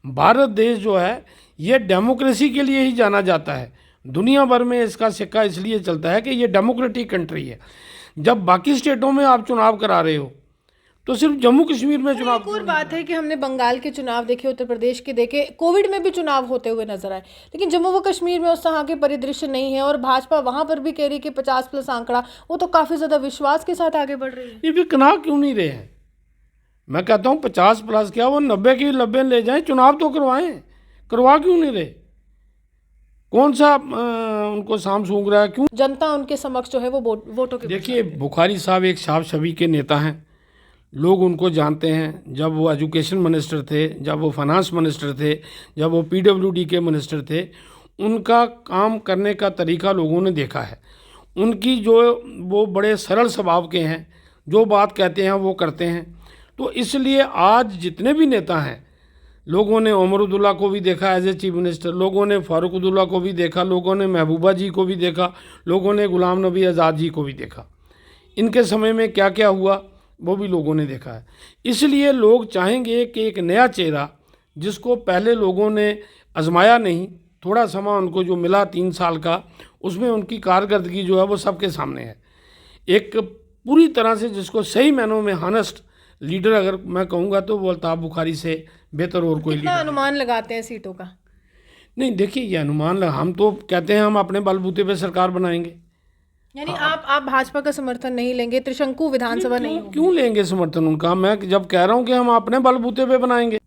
भारत देश जो है ये डेमोक्रेसी के लिए ही जाना जाता है। दुनिया भर में इसका सिक्का इसलिए चलता है कि ये डेमोक्रेटिक कंट्री है। जब बाकी स्टेटों में आप चुनाव करा रहे हो तो सिर्फ जम्मू कश्मीर में चुनाव। एक और बात है कि हमने बंगाल के चुनाव देखे, उत्तर प्रदेश के देखे, कोविड में भी चुनाव होते हुए नजर आए, लेकिन जम्मू व कश्मीर में उस तरह के परिदृश्य नहीं है। और भाजपा वहां पर भी कह रही है कि 50+ आंकड़ा, वो तो काफी ज्यादा विश्वास के साथ आगे बढ़ रही है। ये भी कना क्यों नहीं रहे हैं? मैं कहता हूँ 50+ क्या, वो 90 की 90 ले जाएं, चुनाव तो करवाएं। करवा क्यों नहीं रहे? कौन सा उनको साम सूंघ रहा है? क्यों? जनता उनके समक्ष जो है वो वोटों के। देखिए, बुखारी साहब एक साफ छवि के नेता हैं, लोग उनको जानते हैं। जब वो एजुकेशन मिनिस्टर थे, जब वो फाइनेंस मिनिस्टर थे, जब वो पीडब्ल्यूडी के मिनिस्टर थे, उनका काम करने का तरीका लोगों ने देखा है। उनकी जो वो बड़े सरल स्वभाव के हैं, जो बात कहते हैं वो करते हैं। तो इसलिए आज जितने भी नेता हैं, लोगों ने उमर अब्दुल्ला को भी देखा एज ए चीफ मिनिस्टर, लोगों ने फारूक अब्दुल्ला को भी देखा, लोगों ने महबूबा जी को भी देखा, लोगों ने गुलाम नबी आज़ाद जी को भी देखा। इनके समय में क्या क्या हुआ वो भी लोगों ने देखा है। इसलिए लोग चाहेंगे कि एक नया चेहरा, जिसको पहले लोगों ने आजमाया नहीं, थोड़ा समय उनको जो मिला 3 साल का, उसमें उनकी कारकर्दगी जो है वो सबके सामने है। एक पूरी तरह से जिसको सही मायनों में हॉनेस्ट लीडर अगर मैं कहूँगा तो वो अल्ताफ़ बुखारी से बेहतर और कोई लीडर अनुमान लगाते हैं सीटों का? नहीं। देखिए, ये अनुमान हम तो कहते हैं हम अपने बलबूते पे सरकार बनाएंगे। यानी आप भाजपा का समर्थन नहीं लेंगे? त्रिशंकु विधानसभा नहीं होगी? क्यों लेंगे समर्थन उनका? मैं जब कह रहा हूँ कि हम अपने बलबूते पे बनाएंगे।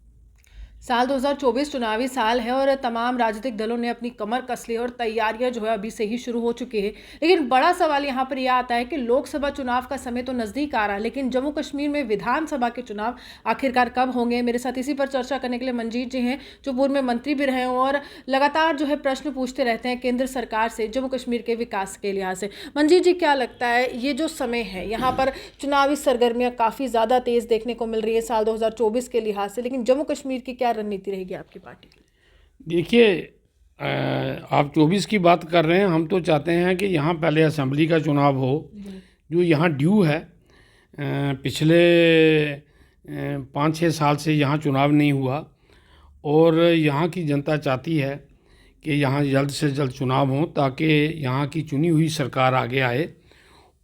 साल 2024 चुनावी साल है और तमाम राजनीतिक दलों ने अपनी कमर कस ली और तैयारियां जो है अभी से ही शुरू हो चुकी है। लेकिन बड़ा सवाल यहां पर यह आता है कि लोकसभा चुनाव का समय तो नज़दीक आ रहा है, लेकिन जम्मू कश्मीर में विधानसभा के चुनाव आखिरकार कब होंगे? मेरे साथ इसी पर चर्चा करने के लिए मंजीत जी हैं, जो पूर्व में मंत्री भी रहे हैं और लगातार जो है प्रश्न पूछते रहते हैं केंद्र सरकार से जम्मू कश्मीर के विकास के लिहाज से। मंजीत जी, क्या लगता है ये जो समय है यहाँ पर चुनावी सरगर्मियाँ काफ़ी ज़्यादा तेज़ देखने को मिल रही है साल 2024 के लिहाज से, लेकिन जम्मू कश्मीर की क्या रणनीति रहेगी आपकी पार्टी की? देखिए, आप 24 की बात कर रहे हैं, हम तो चाहते हैं कि यहाँ पहले असेंबली का चुनाव हो, जो यहाँ ड्यू है। पिछले 5-6 साल से यहाँ चुनाव नहीं हुआ और यहाँ की जनता चाहती है कि यहाँ जल्द से जल्द चुनाव हो, ताकि यहाँ की चुनी हुई सरकार आगे आए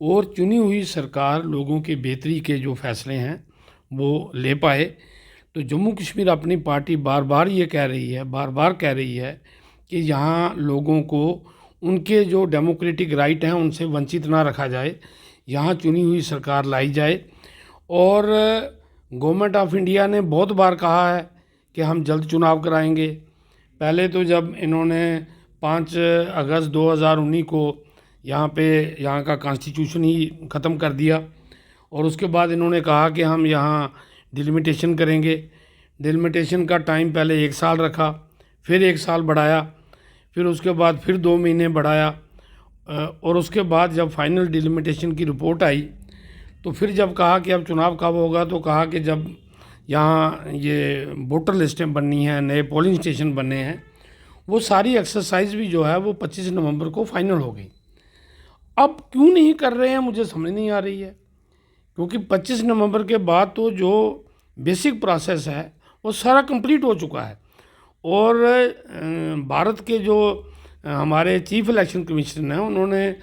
और चुनी हुई सरकार लोगों के बेहतरी के जो फैसले हैं वो ले पाए। तो जम्मू कश्मीर अपनी पार्टी बार बार कह रही है कि यहाँ लोगों को उनके जो डेमोक्रेटिक राइट हैं उनसे वंचित ना रखा जाए, यहाँ चुनी हुई सरकार लाई जाए। और गवर्नमेंट ऑफ इंडिया ने बहुत बार कहा है कि हम जल्द चुनाव कराएंगे। पहले तो जब इन्होंने 5 अगस्त 2019 को यहाँ का कॉन्स्टिट्यूशन ही ख़त्म कर दिया और उसके बाद इन्होंने कहा कि हम यहाँ डिलिमिटेशन करेंगे। डिलिमिटेशन का टाइम पहले 1 साल रखा, फिर 1 साल बढ़ाया, फिर उसके बाद फिर 2 महीने बढ़ाया और उसके बाद जब फाइनल डिलिमिटेशन की रिपोर्ट आई तो फिर जब कहा कि अब चुनाव कब होगा, तो कहा कि जब यहाँ ये वोटर लिस्टें बननी हैं, नए पोलिंग स्टेशन बनने हैं। वो सारी एक्सरसाइज भी जो है वो 25 नवंबर को फाइनल हो गई। अब क्यों नहीं कर रहे हैं मुझे समझ नहीं आ रही है, क्योंकि 25 नवंबर के बाद तो जो बेसिक प्रोसेस है वो सारा कंप्लीट हो चुका है। और भारत के जो हमारे चीफ इलेक्शन कमिश्नर हैं, उन्होंने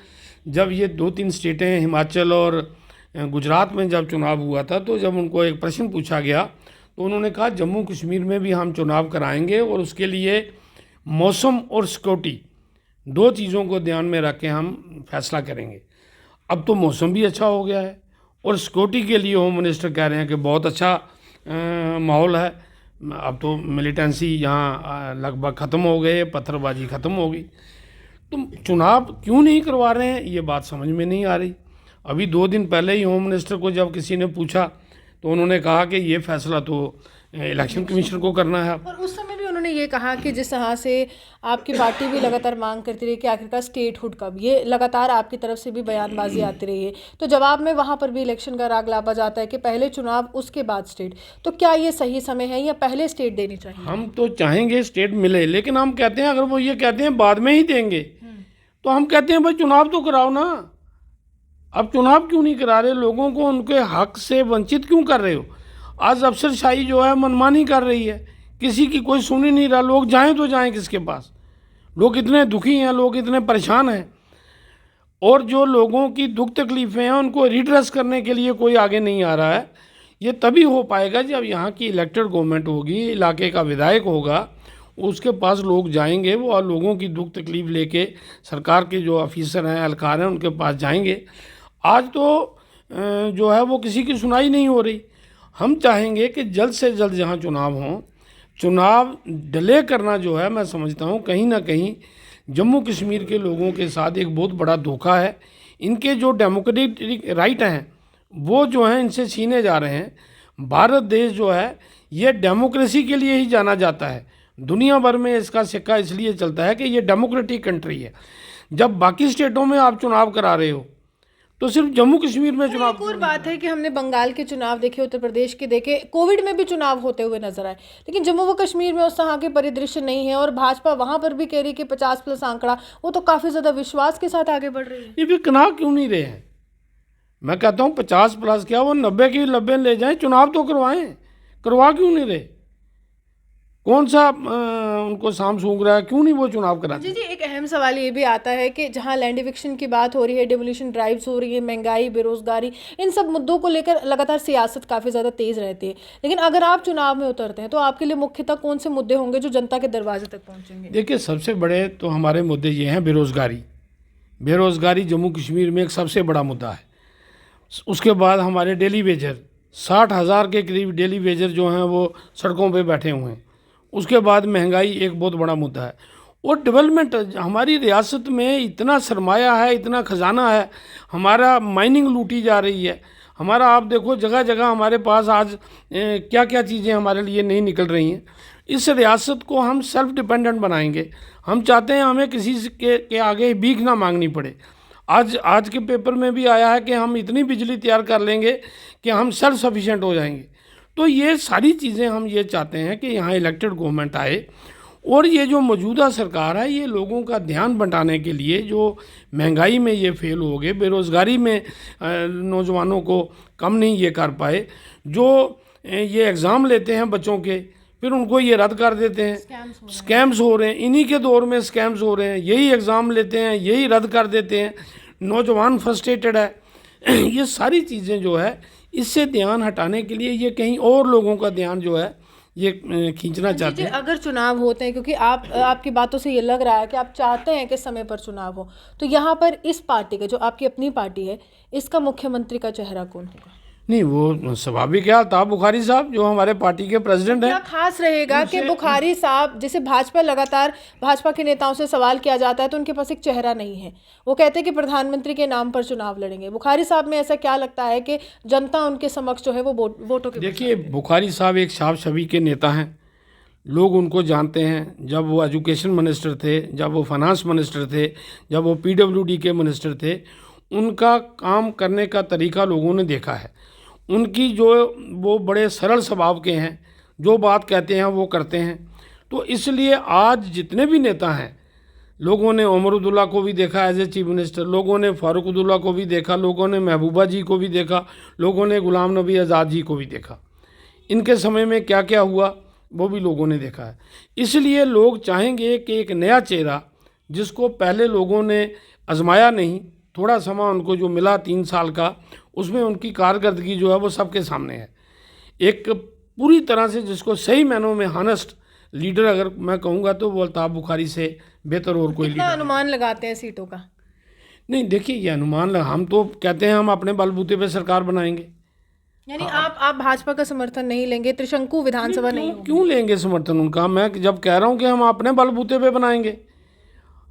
जब ये 2-3 स्टेटें हिमाचल और गुजरात में जब चुनाव हुआ था, तो जब उनको एक प्रश्न पूछा गया तो उन्होंने कहा जम्मू कश्मीर में भी हम चुनाव कराएंगे और उसके लिए मौसम और सिक्योरिटी 2 चीज़ों को ध्यान में रख के हम फैसला करेंगे। अब तो मौसम भी अच्छा हो गया है और सिक्योरिटी के लिए होम मिनिस्टर कह रहे हैं कि बहुत अच्छा माहौल है। अब तो मिलिटेंसी यहाँ लगभग ख़त्म हो गए, पत्थरबाजी ख़त्म हो गई। तो चुनाव क्यों नहीं करवा रहे हैं ये बात समझ में नहीं आ रही। अभी 2 दिन पहले ही होम मिनिस्टर को जब किसी ने पूछा तो उन्होंने कहा कि ये फैसला तो इलेक्शन कमीशन को करना है। और उस समय भी उन्होंने ये कहा कि जिस तरह से आपकी पार्टी भी लगातार मांग करती रही कि आखिरकार स्टेटहुड कब, ये लगातार आपकी तरफ से भी बयानबाजी आती रही है। तो जवाब में वहाँ पर भी इलेक्शन का राग लापा जाता है कि पहले चुनाव उसके बाद स्टेट। तो क्या ये सही समय है या पहले स्टेट देनी चाहिए? हम तो चाहेंगे स्टेट मिले, लेकिन हम कहते हैं अगर वो ये कहते हैं बाद में ही देंगे तो हम कहते हैं भाई चुनाव तो कराओ ना। अब चुनाव क्यों नहीं करा रहे? लोगों को उनके हक से वंचित क्यों कर रहे हो? आज अफसरशाही जो है मनमानी कर रही है किसी की कोई सुन ही नहीं रहा। लोग जाएं तो जाएं किसके पास? लोग इतने दुखी हैं, लोग इतने परेशान हैं, और जो लोगों की दुख तकलीफ़ें हैं उनको रिड्रेस करने के लिए कोई आगे नहीं आ रहा है। ये तभी हो पाएगा जब यहाँ की इलेक्टेड गवर्नमेंट होगी, इलाके का विधायक होगा, उसके पास लोग जाएंगे, वो और लोगों की दुख तकलीफ लेके सरकार के जो ऑफिसर हैं, एहलकार हैं, उनके पास जाएंगे। आज तो जो है वो किसी की सुनाई नहीं हो रही। हम चाहेंगे कि जल्द से जल्द जहाँ चुनाव हों, चुनाव डिले करना जो है, मैं समझता हूँ कहीं ना कहीं जम्मू कश्मीर के लोगों के साथ एक बहुत बड़ा धोखा है। इनके जो डेमोक्रेटिक राइट हैं वो जो हैं इनसे छीने जा रहे हैं। भारत देश जो है ये डेमोक्रेसी के लिए ही जाना जाता है। दुनिया भर में इसका सिक्का इसलिए चलता है कि ये डेमोक्रेटिक कंट्री है। जब बाकी स्टेटों में आप चुनाव करा रहे हो तो सिर्फ जम्मू कश्मीर में चुनाव। एक और बात है कि हमने बंगाल के चुनाव देखे, उत्तर प्रदेश के देखे, कोविड में भी चुनाव होते हुए नजर आए, लेकिन जम्मू व कश्मीर में उस तरह के परिदृश्य नहीं है। और भाजपा वहां पर भी कह रही है कि 50+ आंकड़ा, वो तो काफी ज्यादा विश्वास के साथ आगे बढ़ रही है। ये भी कना क्यों नहीं रहे हैं? मैं कहता हूँ 50+ क्या, वो 90 की 90 ले जाएं, चुनाव तो करवाएं। करवा क्यों नहीं रहे? कौन सा उनको साम सूंघ रहा है? क्यों नहीं वो चुनाव कराते? जी, एक अहम सवाल ये भी आता है कि जहां लैंड इविक्शन की बात हो रही है, डिमोलिशन ड्राइव्स हो रही है, महंगाई, बेरोजगारी, इन सब मुद्दों को लेकर लगातार सियासत काफ़ी ज़्यादा तेज़ रहती है, लेकिन अगर आप चुनाव में उतरते हैं तो आपके लिए मुख्यतः कौन से मुद्दे होंगे जो जनता के दरवाजे तक पहुंचेंगे? देखिए, सबसे बड़े तो हमारे मुद्दे ये हैं। बेरोज़गारी, बेरोज़गारी जम्मू कश्मीर में एक सबसे बड़ा मुद्दा है। उसके बाद हमारे डेली वेजर, 60,000 के करीब डेली वेजर जो हैं वो सड़कों पे बैठे हुए हैं। उसके बाद महंगाई एक बहुत बड़ा मुद्दा है। और डेवलपमेंट, हमारी रियासत में इतना सरमाया है, इतना ख़जाना है, हमारा माइनिंग लूटी जा रही है। हमारा आप देखो जगह जगह हमारे पास आज क्या क्या चीज़ें हमारे लिए नहीं निकल रही हैं। इस रियासत को हम सेल्फ डिपेंडेंट बनाएंगे। हम चाहते हैं हमें किसी के आगे भीख ना मांगनी पड़े। आज के पेपर में भी आया है कि हम इतनी बिजली तैयार कर लेंगे कि हम सेल्फ सफिशिएंट हो जाएंगे। तो ये सारी चीज़ें हम ये चाहते हैं कि यहाँ इलेक्टेड गवर्नमेंट आए, और ये जो मौजूदा सरकार है ये लोगों का ध्यान बंटाने के लिए, जो महंगाई में ये फेल हो गए, बेरोज़गारी में नौजवानों को कम नहीं ये कर पाए, जो ये एग्ज़ाम लेते हैं बच्चों के फिर उनको ये रद्द कर देते हैं, स्कैम्स हो रहे हैं, इन्हीं के दौर में स्कैम्स हो रहे हैं। यही एग्ज़ाम लेते हैं, यही रद्द कर देते हैं, नौजवान फ्रस्ट्रेटेड है। ये सारी चीज़ें जो है इससे ध्यान हटाने के लिए ये कहीं और लोगों का ध्यान जो है ये खींचना चाहते हैं। अगर चुनाव होते हैं, क्योंकि आपकी बातों से ये लग रहा है कि आप चाहते हैं कि समय पर चुनाव हो, तो यहाँ पर इस पार्टी का, जो आपकी अपनी पार्टी है, इसका मुख्यमंत्री का चेहरा कौन होगा? नहीं, वो स्वाभाविक है, अल्ताफ बुखारी साहब जो हमारे पार्टी के प्रेसिडेंट हैं। क्या खास रहेगा कि बुखारी साहब, जैसे भाजपा लगातार भाजपा के नेताओं से सवाल किया जाता है तो उनके पास एक चेहरा नहीं है, वो कहते हैं कि प्रधानमंत्री के नाम पर चुनाव लड़ेंगे। बुखारी साहब में ऐसा क्या लगता है कि जनता उनके समक्ष जो है वो वोटों के? देखिए, बुखारी साहब एक साफ छवि के नेता हैं, लोग उनको जानते हैं। जब वो एजुकेशन मिनिस्टर थे, जब वो फाइनेंस मिनिस्टर थे, जब वो PWD के मिनिस्टर थे, उनका काम करने का तरीका लोगों ने देखा है। उनकी जो, वो बड़े सरल स्वभाव के हैं, जो बात कहते हैं वो करते हैं। तो इसलिए आज जितने भी नेता हैं, लोगों ने उमर अब्दुल्ला को भी देखा एज ए चीफ मिनिस्टर, लोगों ने फारूक अब्दुल्ला को भी देखा, लोगों ने महबूबा जी को भी देखा, लोगों ने गुलाम नबी आज़ाद जी को भी देखा। इनके समय में क्या क्या हुआ वो भी लोगों ने देखा है। इसलिए लोग चाहेंगे कि एक नया चेहरा, जिसको पहले लोगों ने आजमाया नहीं, थोड़ा समय उनको जो मिला 3 साल का, उसमें उनकी कारकर्दगी जो है वो सबके सामने है। एक पूरी तरह से जिसको सही मायनों में हॉनेस्ट लीडर अगर मैं कहूँगा तो वो अल्ताफ बुखारी से बेहतर और कोई लीडर। अनुमान लगाते हैं सीटों का? नहीं, देखिए ये अनुमान हम तो कहते हैं हम अपने बलबूते पे सरकार बनाएंगे। यानी आप भाजपा का समर्थन नहीं लेंगे? त्रिशंकु विधानसभा नहीं होगी? क्यों लेंगे समर्थन उनका? मैं जब कह रहा हूँ कि हम अपने बलबूते पे बनाएंगे।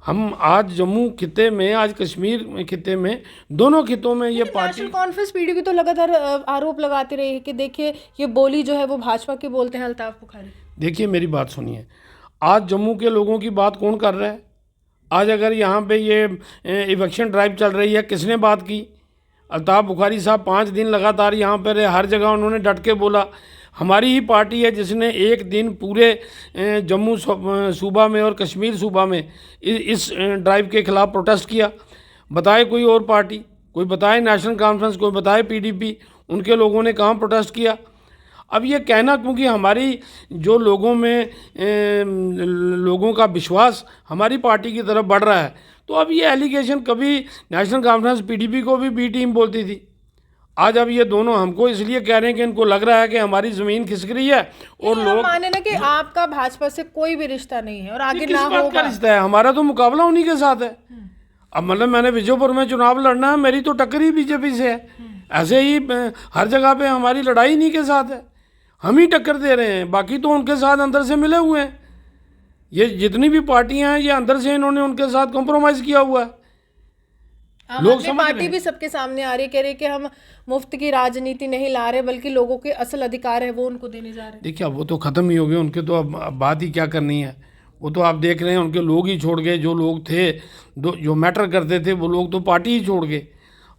हम आज जम्मू खिते में, आज कश्मीर खिते में, दोनों खितों में ये पार्टी। नेशनल कॉन्फ्रेंस PDP तो लगातार आरोप लगाती रही है कि देखिए ये बोली जो है वो भाजपा की बोलते हैं अल्ताफ बुखारी। देखिए मेरी बात सुनिए, आज जम्मू के लोगों की बात कौन कर रहा है? आज अगर यहाँ पे ये इलेक्शन ड्राइव चल रही है, किसने बात की? अल्ताफ बुखारी साहब 5 दिन लगातार यहाँ पर, हर जगह उन्होंने डट के बोला। हमारी ही पार्टी है जिसने एक दिन पूरे जम्मू सूबा में और कश्मीर सूबा में इस ड्राइव के खिलाफ प्रोटेस्ट किया। बताए कोई और पार्टी, कोई बताए नेशनल कॉन्फ्रेंस, कोई बताए PDP, उनके लोगों ने कहाँ प्रोटेस्ट किया? अब ये कहना, क्योंकि हमारी जो लोगों का विश्वास हमारी पार्टी की तरफ बढ़ रहा है, तो अब ये एलिगेशन, कभी नेशनल कॉन्फ्रेंस पीडीपी को भी बी टीम बोलती थी, आज अब ये दोनों हमको इसलिए कह रहे हैं कि इनको लग रहा है कि हमारी ज़मीन खिसक रही है। और लोग माने ना कि आपका भाजपा से कोई भी रिश्ता नहीं है और आगे किस ना बात का रिश्ता है, हमारा तो मुकाबला उन्हीं के साथ है। अब मतलब मैंने विजयपुर में चुनाव लड़ना है, मेरी तो टक्कर ही बीजेपी से है। ऐसे ही हर जगह पे हमारी लड़ाई इन्हीं के साथ है, हम ही टक्कर दे रहे हैं, बाकी तो उनके साथ अंदर से मिले हुए हैं। ये जितनी भी पार्टियां हैं, ये अंदर से इन्होंने उनके साथ कॉम्प्रोमाइज़ किया हुआ है। लोग पार्टी भी सबके सामने आ रही है, कह रही है कि हम मुफ्त की राजनीति नहीं ला रहे, बल्कि लोगों के असल अधिकार है वो उनको देने जा रहे हैं। देखिए, अब वो तो ख़त्म ही हो गए, उनके तो अब बात ही क्या करनी है। वो तो आप देख रहे हैं, उनके लोग ही छोड़ गए, जो लोग थे, जो मैटर करते थे, वो लोग तो पार्टी ही छोड़ गए।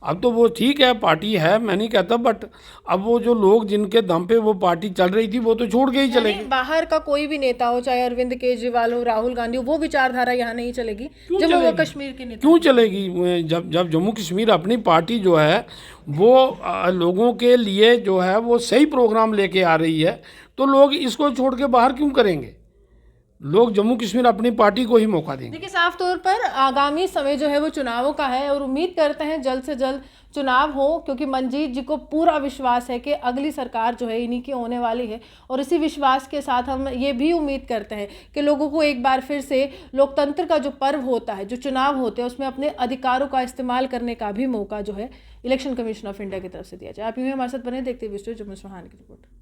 अब तो वो ठीक है, पार्टी है, मैं नहीं कहता, बट अब वो जो लोग जिनके दम पे वो पार्टी चल रही थी, वो तो छोड़ के ही चलेगी। बाहर का कोई भी नेता हो, चाहे अरविंद केजरीवाल हो, राहुल गांधी हो, वो विचारधारा यहाँ नहीं चलेगी। जम्मू व कश्मीर के नेता क्यों चलेगी? जब जम्मू कश्मीर अपनी पार्टी जो है वो लोगों के लिए जो है वो सही प्रोग्राम लेके आ रही है, तो लोग इसको छोड़ के बाहर क्यों करेंगे? लोग जम्मू कश्मीर अपनी पार्टी को ही मौका देंगे। देखिए, साफ तौर पर आगामी समय जो है वो चुनावों का है और उम्मीद करते हैं जल्द से जल्द चुनाव हो, क्योंकि मंजीत जी को पूरा विश्वास है कि अगली सरकार जो है इन्हीं की होने वाली है। और इसी विश्वास के साथ हम ये भी उम्मीद करते हैं कि लोगों को एक बार फिर से लोकतंत्र का जो पर्व होता है, जो चुनाव होते हैं, उसमें अपने अधिकारों का इस्तेमाल करने का भी मौका जो है इलेक्शन कमीशन ऑफ इंडिया की तरफ से दिया जाए। आप यूँ हमारे साथ बने देखते हुए जम्मू सुहान की रिपोर्ट।